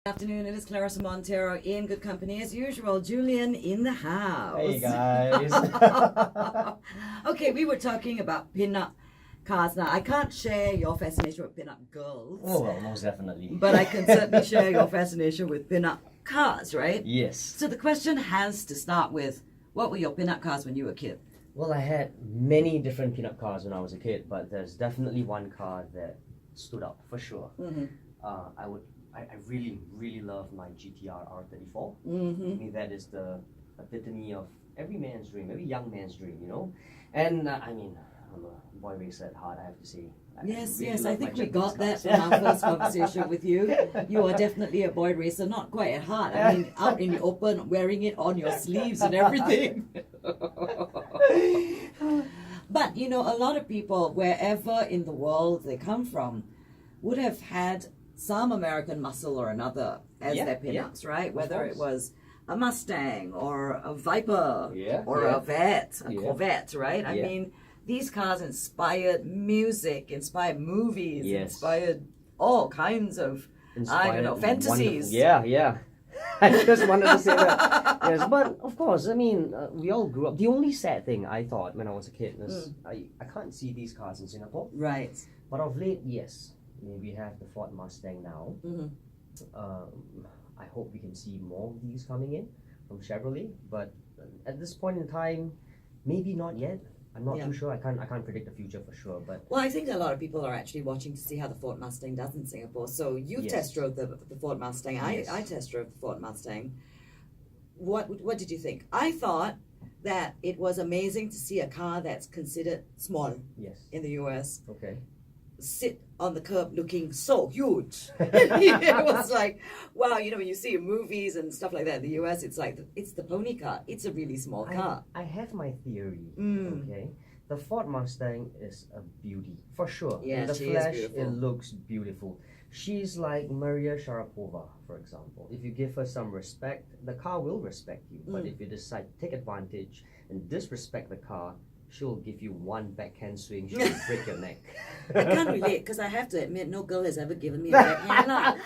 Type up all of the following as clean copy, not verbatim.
Good afternoon, it is Clarissa Montero in good company as usual. Julian in the house. Hey guys. Okay, we were talking about pin-up cars. Now, I can't share your fascination with pin-up girls. Oh, well, most definitely. But I can certainly share your fascination with pin-up cars, right? Yes. So the question has to start with, what were your pin-up cars when you were a kid? Well, I had many different peanut cars when I was a kid, but there's definitely one car that stood out for sure. Mm-hmm. I really love my GTR R34. Mm-hmm. I mean, that is the epitome of every man's dream, every young man's dream, you know? And I mean, I'm a boy racer at heart, I have to say. Yes, I think we Japanese got that cars. from our first conversation with you. You are definitely a boy racer, not quite at heart. I mean, out in the open, wearing it on your sleeves and everything. But, you know, a lot of people, wherever in the world they come from, would have had some American muscle or another as their pinups, right? Whether it was a Mustang or a Viper or a Vet, a Corvette, right? I mean, these cars inspired music, inspired movies, inspired all kinds of, fantasies. Yeah. I just wanted to say that. Yes, but of course, I mean, we all grew up. The only sad thing I thought when I was a kid is I can't see these cars in Singapore. Right. But of late, yes. I mean, we have the Ford Mustang now. Mm-hmm. I hope we can see more of these coming in from Chevrolet. But at this point in time, maybe not yet. I'm not too sure. I can't predict the future for sure. But well, I think a lot of people are actually watching to see how the Ford Mustang does in Singapore. So you test drove the Ford Mustang. I test drove the Ford Mustang. What did you think? I thought that it was amazing to see a car that's considered small in the US. Okay. Sit on the curb looking so huge. It was like, wow, you know, when you see in movies and stuff like that in the US, it's like, it's the pony car. It's a really small car. I have my theory, okay? The Ford Mustang is a beauty, for sure. Yeah, in the she flesh, is beautiful. it looks beautiful. She's like Maria Sharapova, for example. If you give her some respect, the car will respect you. But if you decide to take advantage and disrespect the car, she'll give you one backhand swing, she'll break your neck. I can't relate because I have to admit, no girl has ever given me a backhand.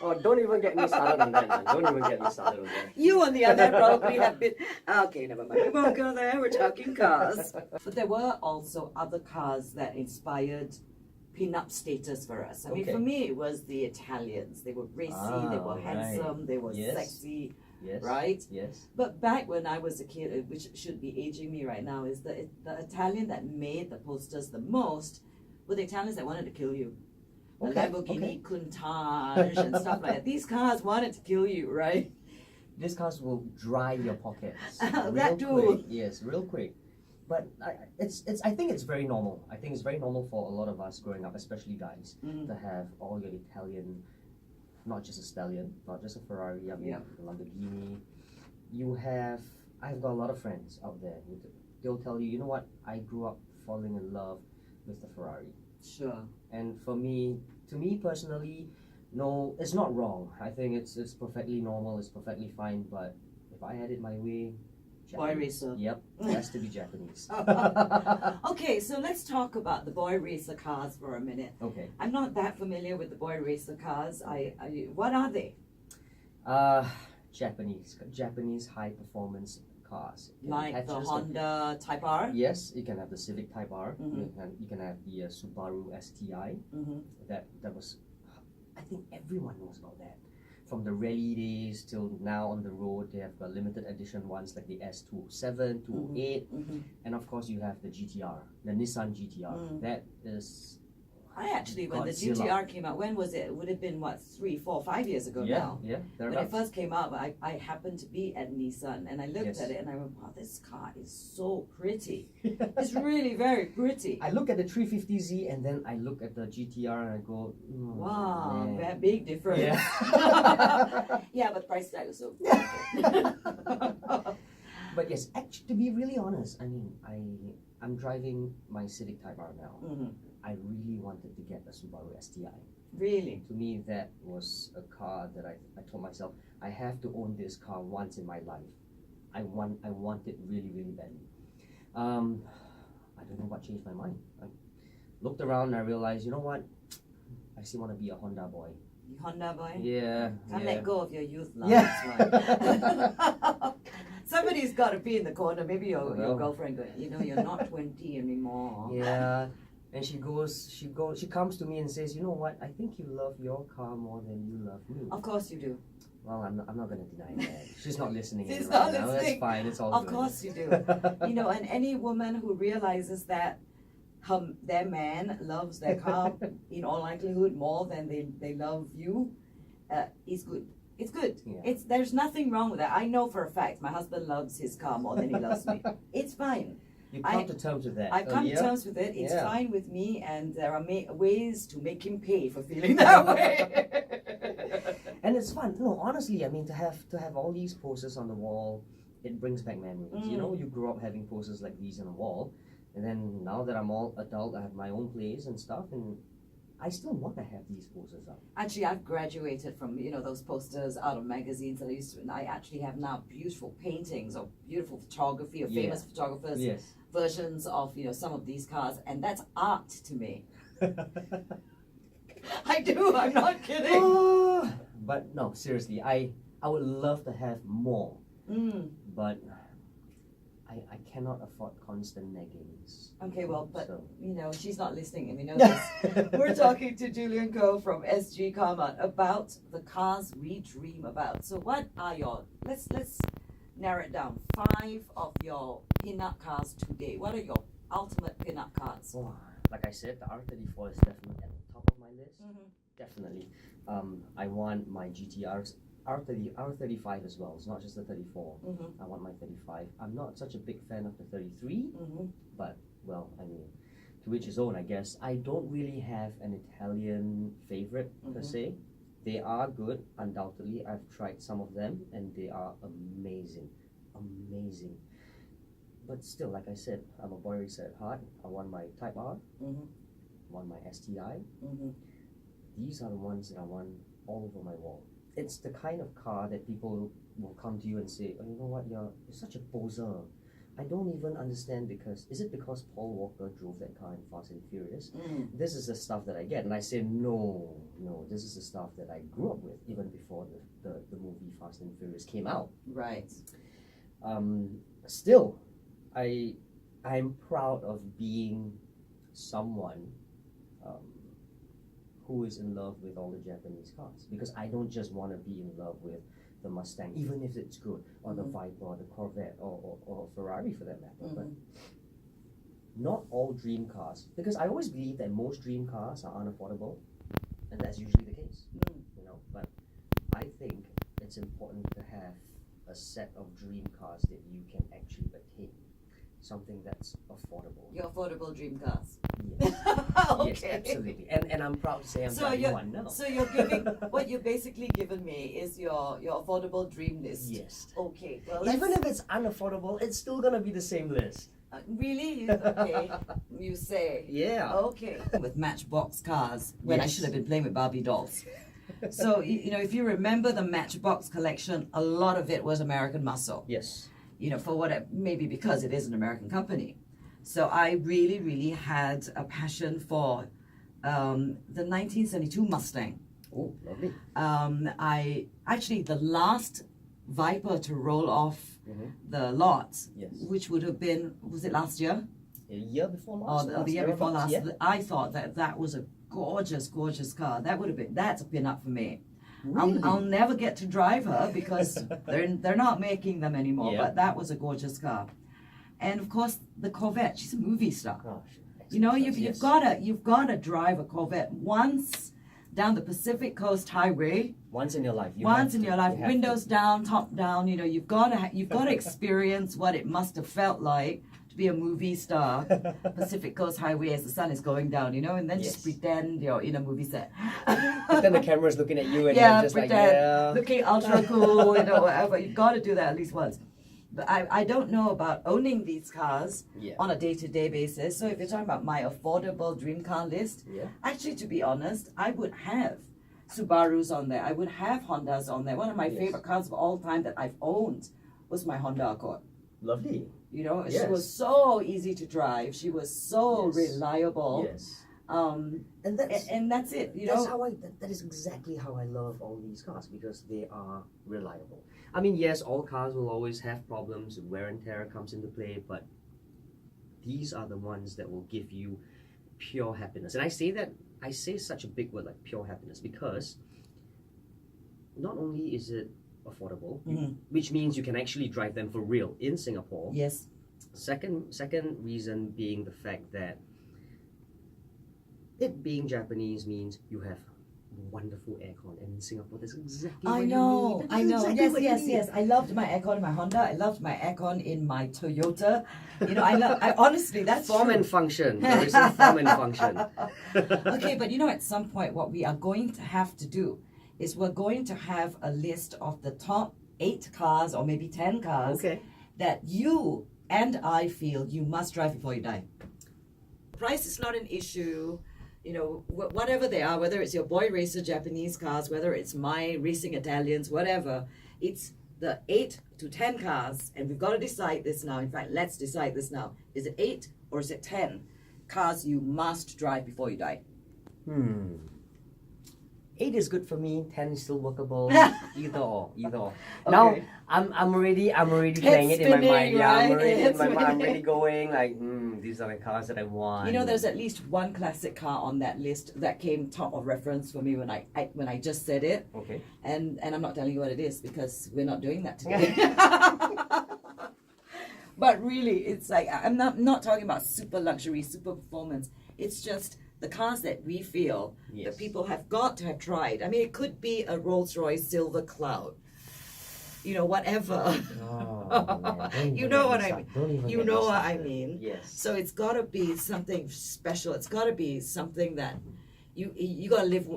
Oh, don't even get me started on that, man. Don't even get me started on that. You, on the other hand, probably have been... Okay, never mind. We won't go there. We're talking cars. But there were also other cars that inspired pin-up status for us. I mean, for me, it was the Italians. They were racy, they were handsome, they were sexy. Yes. Right? Yes. But back when I was a kid, which should be aging me right now, is the Italian that made the posters the most were the Italians that wanted to kill you. The Lamborghini Countach and stuff like that. These cars wanted to kill you, right? These cars will dry your pockets. That too. Quick. Yes, real quick. But I think it's very normal. I think it's very normal for a lot of us growing up, especially guys, to have all your Italian. Not just a stallion, not just a Ferrari, I mean, a Lamborghini. I've got a lot of friends out there. They'll tell you, you know what, I grew up falling in love with the Ferrari. Sure. And to me personally, no, it's not wrong. I think it's perfectly normal, it's perfectly fine, but if I had it my way, Boy racer. Yep, it has to be Japanese. Okay, so let's talk about the boy racer cars for a minute. Okay. I'm not that familiar with the boy racer cars. What are they? Japanese high performance cars. Like the Honda Type R? Yes, you can have the Civic Type R. You can have the Subaru STI. That was, I think everyone knows about that. From the rally days till now on the road, they have got limited edition ones like the S207, 208, and of course you have the GTR, the Nissan GTR. That is... I actually, when the GTR came out, when was it? It would have been, what, 3, 4, 5 years ago now? Yeah, when it first came out, I happened to be at Nissan and I looked at it and I went, wow, this car is so pretty. It's really very pretty. I look at the 350Z and then I look at the GTR and I go, wow, man. That big difference. Yeah, but price tag is so But yes, actually, to be really honest, I mean, I'm driving my Civic Type R now. I really wanted to get a Subaru STI. Really? To me, that was a car that I told myself, I have to own this car once in my life. I want it really, really badly. I don't know what changed my mind. I looked around and I realized, you know what? I still want to be a Honda boy. Honda boy? Yeah. Can't yeah. let go of your youth love. Yeah. That's why. Somebody's got to be in the corner. Maybe your Well. girlfriend going, you're not 20 anymore. Yeah. And she comes to me and says, you know what? I think you love your car more than you love me. Of course you do. Well, I'm not going to deny that. She's not listening. She's right not now. listening. That's fine. It's all Of good. course you do. And any woman who realizes that their man loves their car in all likelihood more than they love you is good. It's good. Yeah. There's nothing wrong with that. I know for a fact my husband loves his car more than he loves me. It's fine. You come to terms with that. I've come to earlier? terms with it. It's Yeah. fine with me, and there are ways to make him pay for feeling that way. And it's fun. No, honestly, I mean, to have all these posters on the wall, it brings back memories. You know, you grew up having posters like these on the wall, and then now that I'm all adult, I have my own place and stuff, and I still want to have these posters up. Actually, I've graduated from those posters out of magazines that I used to, and I actually have now beautiful paintings of beautiful photography of famous photographers, Yes. versions of some of these cars, and that's art to me. I do. I'm not kidding. But no, seriously, I would love to have more, but I cannot afford constant naggings. Okay, well, but So. she's not listening, and we know this. We're talking to Julian Koh from sgCarMart about the cars we dream about. So, what are your? Let's narrow it down. 5 of your pin-up cars today. What are your ultimate pin-up cars? Oh, like I said, the R34 is definitely at the top of my list. Definitely. I want my GTRs. R35 as well. It's not just the 34. I want my 35. I'm not such a big fan of the 33, but well, I mean, to each his own, I guess. I don't really have an Italian favorite per se. They are good, undoubtedly. I've tried some of them, and they are amazing, amazing. But still, like I said, I'm a boy racer at heart. I want my Type R. I want my STI. These are the ones that I want all over my wall. It's the kind of car that people will come to you and say, oh, you know what, you're such a poser. I don't even understand is it because Paul Walker drove that car in Fast and Furious? This is the stuff that I get. And I say, no, this is the stuff that I grew up with even before the movie Fast and Furious came out. Right. Still, I'm proud of being someone who is in love with all the Japanese cars, because I don't just want to be in love with the Mustang, even if it's good, or the Viper, or the Corvette, or Ferrari for that matter. But not all dream cars, because I always believe that most dream cars are unaffordable, and that's usually the case. But I think it's important to have a set of dream cars that you can actually attain, something that's affordable. Your affordable dream cars. Yes. Okay. Yes, absolutely. And I'm proud to say I'm driving one now. So you're giving what you're basically given me is your affordable dream list. Yes. Okay. Well, even if it's unaffordable, it's still gonna be the same list. Really? Okay. You say. Yeah. Okay. With Matchbox cars when I Yes. should have been playing with Barbie dolls. So if you remember the Matchbox collection, a lot of it was American muscle. Yes. For maybe because it is an American company. So I really, really had a passion for the 1972 Mustang. Oh, lovely. The last Viper to roll off the lot, which would have been, was it last year? A year before last. Or the year before last. Yeah. I thought that was a gorgeous, gorgeous car. That's a pin-up for me. Really? I'll never get to drive her because they're not making them anymore. Yeah. But that was a gorgeous car, and of course the Corvette. She's a movie star. Oh, You've gotta drive a Corvette once down the Pacific Coast Highway. Once in your life. Windows down, top down. You've gotta experience what it must have felt like to be a movie star, Pacific Coast Highway as the sun is going down, and then just pretend you're in a movie set. But then the camera's looking at you and you're just pretend, looking ultra cool, whatever. You've got to do that at least once. But I don't know about owning these cars on a day-to-day basis. So if you're talking about my affordable dream car list, actually, to be honest, I would have Subarus on there. I would have Hondas on there. One of my favorite cars of all time that I've owned was my Honda Accord. Lovely. She was so easy to drive. She was so reliable. Yes. And that's and that's it. that's how that is exactly how I love all these cars, because they are reliable. I mean, yes, all cars will always have problems, wear and tear comes into play, but these are the ones that will give you pure happiness. And I say such a big word like pure happiness because not only is it affordable, which means you can actually drive them for real in Singapore. Yes. Second reason being the fact that it being Japanese means you have wonderful aircon, and in Singapore that's exactly what you need. I know. Exactly Yes. I loved my aircon in my Honda. I loved my aircon in my Toyota. I honestly, that's form true. and function. There is a form and function. Okay, but at some point what we are going to have to do is we're going to have a list of the top 8 cars or maybe 10 cars that you and I feel you must drive before you die. Price is not an issue. Whatever they are, whether it's your boy racer Japanese cars, whether it's my racing Italians, whatever, it's the 8 to 10 cars, and we've got to decide this now. In fact, let's decide this now. Is it 8 or is it 10 cars you must drive before you die? 8 is good for me. 10 is still workable. Either or. Okay. Now I'm already playing it in my mind. Yeah, right? I'm already in my mind. I'm already going like, these are the cars that I want. There's at least one classic car on that list that came top of reference for me when I just said it. Okay. And I'm not telling you what it is because we're not doing that today. But really, it's like I'm not talking about super luxury, super performance. It's just the cars that we feel that people have got to have tried. I mean, it could be a Rolls-Royce Silver Cloud. Whatever. Oh, man. You know what I mean. You know what I mean. Yes. So it's got to be something special. It's got to be something that you got to live.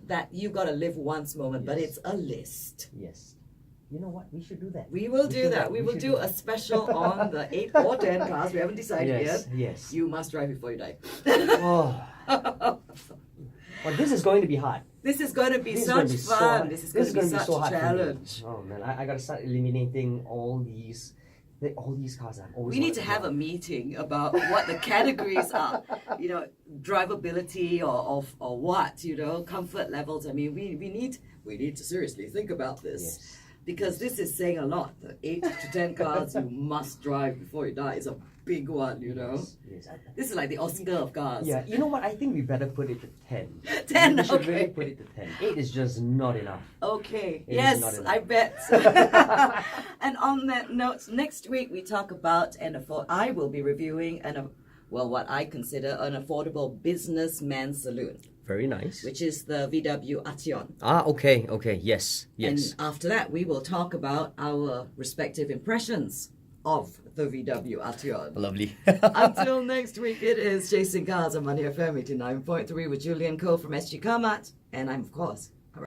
That you got to live once moment. But it's a list. Yes. You know what? We should do that. We will do that. We will do a special on the 8 or 10 cars. We haven't decided yet. Yes. You must drive before you die. Well, this is going to be hard. This is going to be such fun. This is going to be such a challenge. Oh man, I gotta start eliminating all these cars. We need to have a meeting about what the categories are. Drivability or what. Comfort levels. I mean, we need to seriously think about this. Yes. Because this is saying a lot. The 8 to 10 cars you must drive before you die is a big one, Yes. This is like the Oscar of cars. Yeah, you know what? I think we better put it to 10. 10, we should okay. really put it to 10. 8 is just not enough. Okay, It is not yes, enough. I bet. And on that note, next week we talk about I will be reviewing what I consider an affordable businessman saloon, Very nice. which is the VW Action. Okay, yes. And after that, we will talk about our respective impressions of the VW Action. Lovely. Until next week, it is Chasing Cars on Money FM 89.3 with Julian Koh from sgCarMart. And I'm, of course,